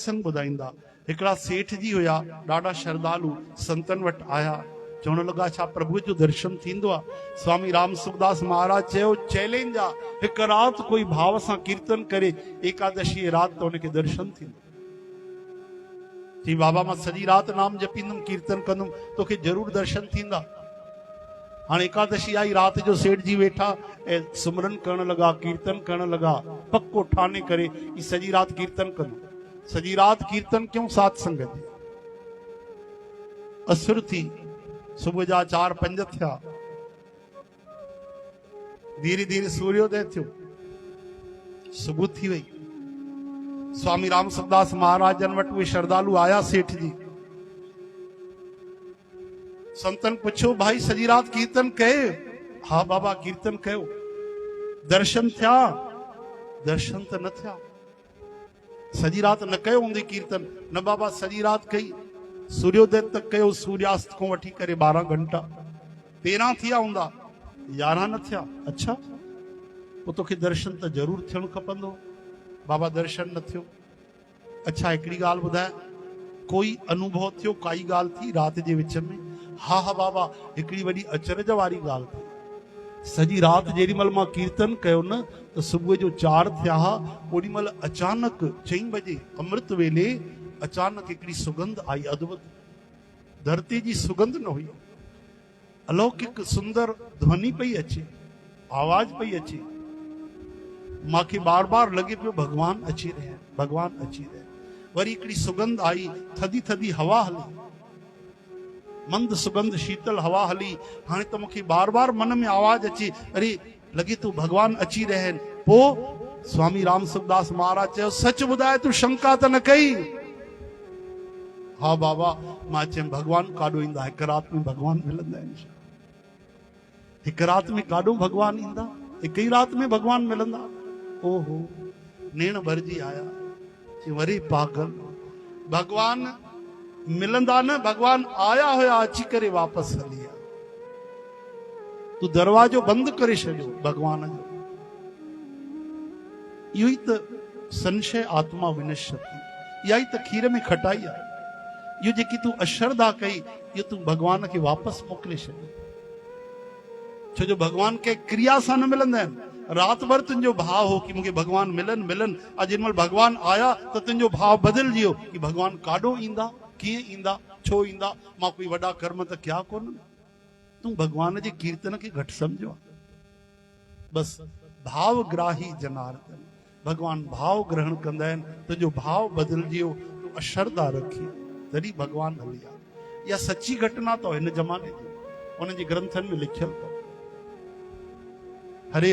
सत्संग ॿुधाईंदा। हिकिड़ा सेठ जी हुया, ॾाढा श्रद्धालु, संतन वटि आया, चवण लॻा छा प्रभु जो दर्शन थींदो आहे? स्वामी राम सुखदास महाराज चयो, चैलेंज आहे, हिकु राति कोई भाव सां कीर्तन करे एकादशी राति त हुनखे दर्शन थींदो। चई बाबा मां सॼी राति नाम जपींदुमि, कीर्तन कंदुमि, तोखे ज़रूरु दर्शन थींदा। हाणे एकादशी आई, राति जो सेठ जी वेठा ऐं सुमरन करण लॻा, कीर्तन करण लॻा, पक्को ठाने करे कि सॼी राति कीर्तन कंदुमि। सॼी राति कीर्तन क्यों? साध संगत जी। असुर थी, सुबुह जा 4-5 थिया, धीरे धीरे सूर्योदय थियो, सुबुह थी वई। स्वामी राम सुखदास महाराजन वटि उहे श्रद्धालु आया सेठ जी। संतन पुछो, भाई सॼी राति कीर्तन कयो? हा बाबा कीर्तन कयो। दर्शन थिया? दर्शन त न थिया। सॼी राति न कयो हूंदी कीर्तन? न बाबा सॼी राति कई, सूर्योदय तक कयो, सूर्यास्त को वठी करे 12 घंटा। 13 थिया हूंदा, 11 न थिया। अच्छा, पोइ तोखे दर्शन त ज़रूरु थियणु खपंदो। बाबा दर्शन न थियो। अच्छा हिकिड़ी ॻाल्हि ॿुधाए, कोई अनुभव थियो, काई ॻाल्हि थी राति जे विच में? हा हा बाबा, हिकिड़ी वॾी अचरज वारी ॻाल्हि थी। सॼी राति जेॾी महिल मां कीर्तन कयो न, त सुबुह जो 4 थिया, ओॾी महिल अचानक 4 बजे अमृत वेले अचानक हिकिड़ी सुगंध आई, अद्भुत। धरती जी सुगंध न हुई, अलौकिक सुंदर ध्वनि पई अचे, आवाज पई अचे। मांखे बार बार लगे पियो भगवान अची रहे हैं, भगवान अची रहे हैं। वरी हिकिड़ी सुगंध आई, थधी थधी हवा हली, मंद सुगंध शीतल हवा हली। हाणे त मूंखे बार बार मन में आवाज अचे, अरे लगे तो भगवान अची रहे हैं। पोइ स्वामी राम सुखदास महाराज चयो, सच ॿुधाए तूं शंका त न कई? हा बाबा, मां चयमि भगवान काॾो ईंदा? हिकु राति में भगवान मिलंदा आहिनि? हिकु राति में काॾो भगवान ईंदा? हिकु ई राति में भगवान मिलंदा? ओहो, नेण भरजी आया। वरी पागल, भगवान मिलंदा न, भगवान आया हुया, अची करे वापसि हली विया। तूं दरवाजो बंदि करे छॾियो भगवान जो। इहो ई त संशय आत्मा विनश्यति, इहा ई त खीर में खटाई आहे। इहो जेकी तूं अश्रद्धा कई, इहो तूं भगवान खे वापसि मोकिले छॾियो। छो जो भगवान के क्रिया सां न मिलंदा आहिनि। राति भर तुंहिंजो भाव हो कि मूंखे भगवान मिलनि मिलनि, अॼु जेॾी महिल भगवान आया त तुंहिंजो भाव बदिलजी वियो कि भगवान काॾो ईंदा, कीअं ईंदा, छो ईंदा? मां कोई वॾा कर्म त कया कोन। तूं भगवान जे कीर्तन खे घटि सम्झो। बस भावग्राही जनार्दन, भगवान भाव ग्रहण कंदा आहिनि। तुंहिंजो भाव बदिलजी वियो, तूं अश्रद्धा रखी, तॾहिं भगवान हली आहे। इहा सची घटना अथव हिन ज़माने जी, उन जे ग्रंथनि में लिखियल अथव। हरे